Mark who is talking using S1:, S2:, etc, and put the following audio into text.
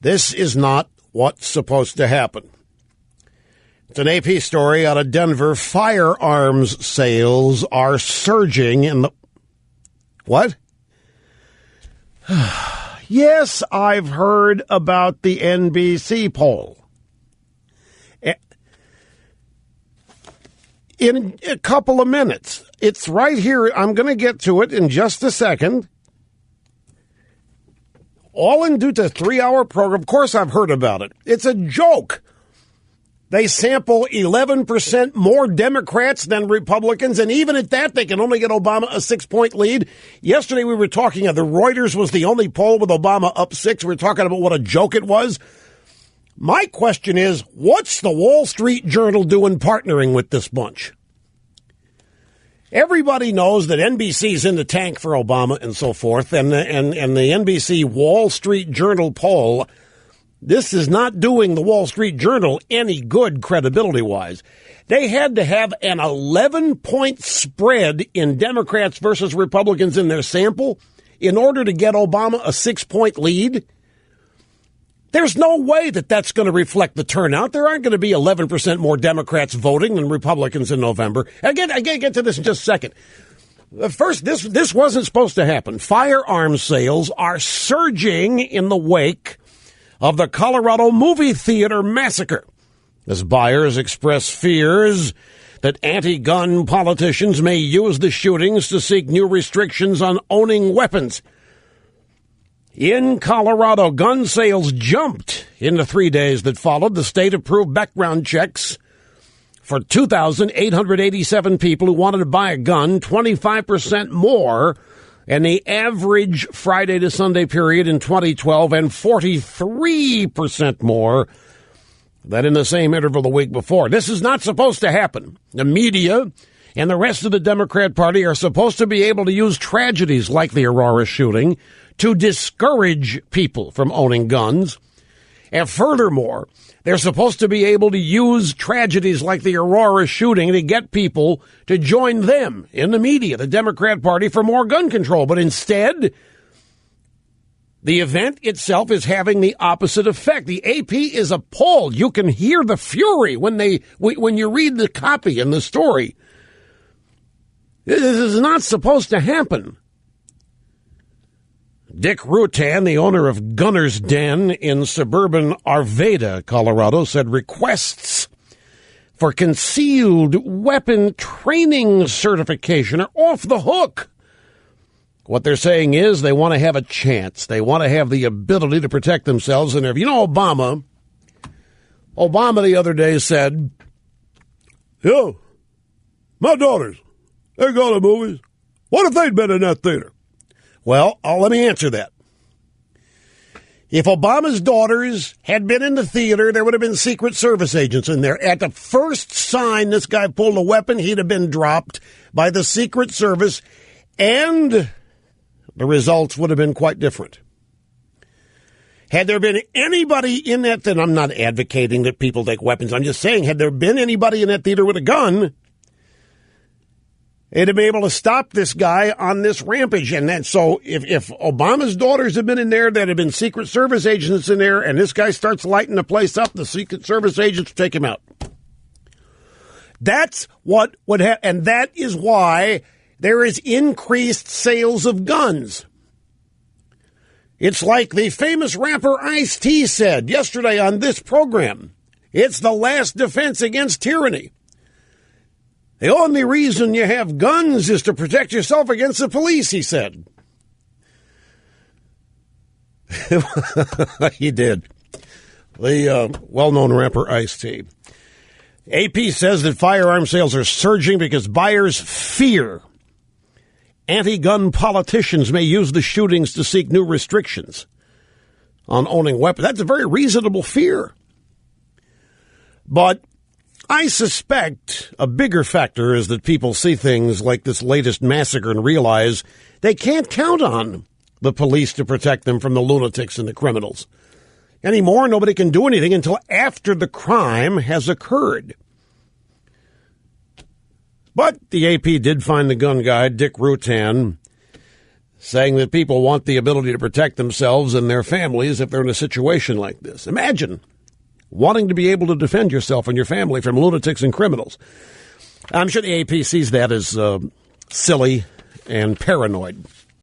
S1: This is not what's supposed to happen. It's an AP story out of Denver. Firearms sales are surging in the... What? Yes, I've heard about the NBC poll. In a couple of minutes. It's right here. I'm going to get to it in just a second. All in due to a 3-hour program. Of course, I've heard about it. It's a joke. They sample 11% more Democrats than Republicans, and even at that, they can only get Obama a 6-point lead. Yesterday, we were talking, the Reuters was the only poll with Obama up 6. We were talking about what a joke it was. My question is, what's the Wall Street Journal doing partnering with this bunch? Everybody knows that NBC's in the tank for Obama and so forth, and the NBC Wall Street Journal poll, this is not doing the Wall Street Journal any good credibility-wise. They had to have an 11-point spread in Democrats versus Republicans in their sample in order to get Obama a 6-point lead. There's no way that that's going to reflect the turnout. There aren't going to be 11% more Democrats voting than Republicans in November. Again, I got to get to this in just a second. First, this wasn't supposed to happen. Firearms sales are surging in the wake of the Colorado movie theater massacre, as buyers express fears that anti-gun politicians may use the shootings to seek new restrictions on owning weapons. In Colorado, gun sales jumped in the 3 days that followed. The state approved background checks for 2,887 people who wanted to buy a gun, 25% more and the average Friday to Sunday period in 2012, and 43% more than in the same interval the week before. This is not supposed to happen. The media and the rest of the Democrat Party are supposed to be able to use tragedies like the Aurora shooting to discourage people from owning guns. And furthermore, they're supposed to be able to use tragedies like the Aurora shooting to get people to join them in the media, the Democrat Party, for more gun control. But instead, the event itself is having the opposite effect. The AP is appalled. You can hear the fury when you read the copy and the story. This is not supposed to happen. Dick Rutan, the owner of Gunner's Den in suburban Arvada, Colorado, said requests for concealed weapon training certification are off the hook. What they're saying is they want to have a chance. They want to have the ability to protect themselves. And if you know Obama the other day said, "Yo, my daughters, they go to movies. What if they'd been in that theater?" Well, let me answer that. If Obama's daughters had been in the theater, there would have been Secret Service agents in there. At the first sign this guy pulled a weapon, he'd have been dropped by the Secret Service, and the results would have been quite different. Had there been anybody in that, then I'm not advocating that people take weapons. I'm just saying, had there been anybody in that theater with a gun, they'd have been able to stop this guy on this rampage. And then, so if Obama's daughters had been in there, there'd have been Secret Service agents in there, and this guy starts lighting the place up, the Secret Service agents take him out. That's what would happen, and that is why there is increased sales of guns. It's like the famous rapper Ice-T said yesterday on this program. It's the last defense against tyranny. The only reason you have guns is to protect yourself against the police, he said. He did. The well-known rapper Ice-T. AP says that firearm sales are surging because buyers fear anti-gun politicians may use the shootings to seek new restrictions on owning weapons. That's a very reasonable fear. But I suspect a bigger factor is that people see things like this latest massacre and realize they can't count on the police to protect them from the lunatics and the criminals. Anymore, nobody can do anything until after the crime has occurred. But the AP did find the gun guy, Dick Rutan, saying that people want the ability to protect themselves and their families if they're in a situation like this. Imagine wanting to be able to defend yourself and your family from lunatics and criminals. I'm sure the AP sees that as silly and paranoid.